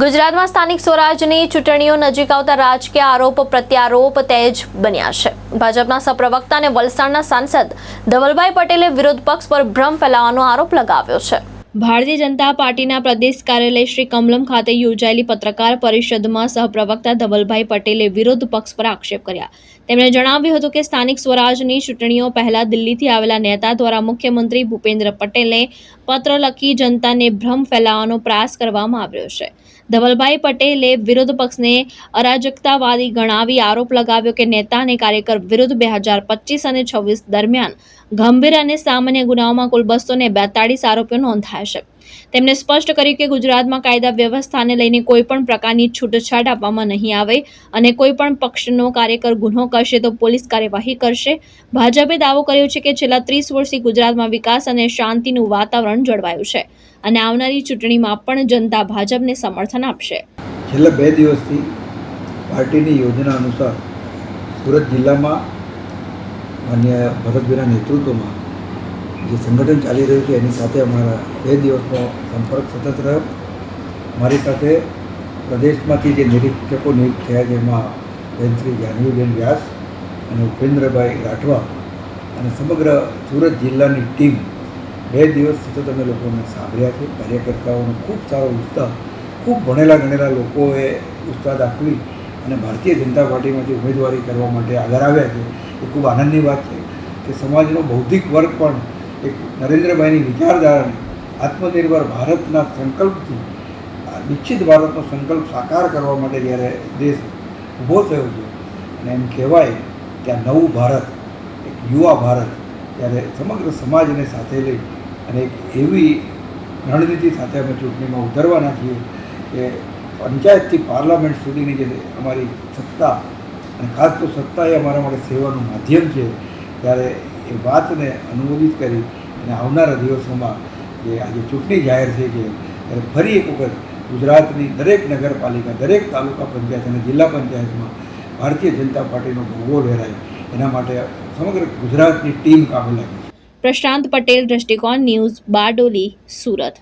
ગુજરાતમાં સ્થાનિક સ્વરાજની ચૂંટણીઓ નજીક આવતા રાજકીય આરોપ પ્રત્યારોપ તેજ બન્યા છે। ભાજપના સહપ્રવક્તા અને વલસાડના સાંસદ ધવલભાઈ પટેલે વિરોધ પક્ષ પર ભ્રમ ફેલાવવાનો આરોપ લગાવ્યો છે। ભારતીય જનતા પાર્ટીના પ્રદેશ કાર્યાલય શ્રી કમલમ ખાતે યોજાયેલી પત્રકાર પરિષદમાં સહપ્રવક્તા ધવલભાઈ પટેલે વિરોધ પક્ષ પર આક્ષેપ કર્યા। તેમણે જણાવ્યું હતું કે સ્થાનિક સ્વરાજની ચૂંટણીઓ પહેલા દિલ્હીથી આવેલા નેતા દ્વારા મુખ્યમંત્રી ભૂપેન્દ્ર પટેલને પત્ર લખી જનતાને ભ્રમ ફેલાવવાનો પ્રયાસ કરવામાં આવ્યો છે। ધવલભાઈ પટેલે વિરોધ પક્ષને અરાજકતાવાદી ગણાવી આરોપ લગાવ્યો કે નેતા અને કાર્યકર વિરુદ્ધ 2025 અને 26 દરમિયાન ગંભીર અને સામાન્ય ગુનાઓમાં કુલ 242 આરોપો નોંધાયા છે। તેમણે સ્પષ્ટ કર્યું કે ગુજરાતમાં કાયદા વ્યવસ્થાને લઈને કોઈ પણ પ્રકારની છૂટછાટ આપવામાં નહીં આવે અને કોઈ પણ પક્ષનો કાર્યકર ગુનો કરશે તો પોલીસ કાર્યવાહી કરશે। ભાજપે દાવો કર્યો છે કે છેલ્લા 30 વર્ષથી ગુજરાતમાં વિકાસ અને શાંતિનું વાતાવરણ જળવાયું છે અને આવનારી ચૂંટણીમાં પણ જનતા ભાજપને સમર્થન આપશે। છેલ્લા 2 દિવસથી પાર્ટીની યોજના અનુસાર સુરત જિલ્લામાં માન્ય ભરતભાઈના નેતૃત્વમાં જે સંગઠન ચાલી રહ્યું છે એની સાથે અમારા 2 દિવસનો સંપર્ક સતત રહ્યો। મારી સાથે પ્રદેશમાંથી જે નિરીક્ષકો નિયુક્ત થયા છે એમાં બેન શ્રી જાનવીબેન વ્યાસ અને ઉપેન્દ્રભાઈ રાઠવા અને સમગ્ર સુરત જિલ્લાની ટીમ 2 દિવસ સતત અમે લોકોને સાંભળ્યા છે। કાર્યકર્તાઓનો ખૂબ સારો ઉત્સાહ, ખૂબ ભણેલા ગણેલા લોકોએ ઉત્સાહ દાખવી અને ભારતીય જનતા પાર્ટીમાંથી ઉમેદવારી કરવા માટે આગળ આવ્યા છે। એ ખૂબ આનંદની વાત છે કે સમાજનો બૌદ્ધિક વર્ગ પણ એક નરેન્દ્રભાઈની વિચારધારાને આત્મનિર્ભર ભારતના સંકલ્પથી વિકસિત ભારતનો સંકલ્પ સાકાર કરવા માટે જ્યારે દેશ ઊભો થયો છે અને એમ કહેવાય કે આ નવું ભારત, એક યુવા ભારત, ત્યારે સમગ્ર સમાજને સાથે લઈ અને એક એવી રણનીતિ સાથે અમે ચૂંટણીમાં ઉતરવાના છીએ કે પંચાયતથી પાર્લામેન્ટ સુધીની જે અમારી સત્તા અને ખાસ તો સત્તા એ અમારા માટે સેવાનું માધ્યમ છે, ત્યારે એ વાતને અનુમોદિત કરી અને આવનારા દિવસોમાં જે આજે ચૂંટણી જાહેર થઈ છે ત્યારે ફરી એક વખત ગુજરાતની દરેક નગરપાલિકા, દરેક તાલુકા પંચાયત અને જિલ્લા પંચાયતમાં ભારતીય જનતા પાર્ટીનો ભગવો લહેરાય એના માટે સમગ્ર ગુજરાતની ટીમ કામે લાગી છે। પ્રશાંત પટેલ, દ્રષ્ટિકોણ ન્યૂઝ, બારડોલી, સુરત।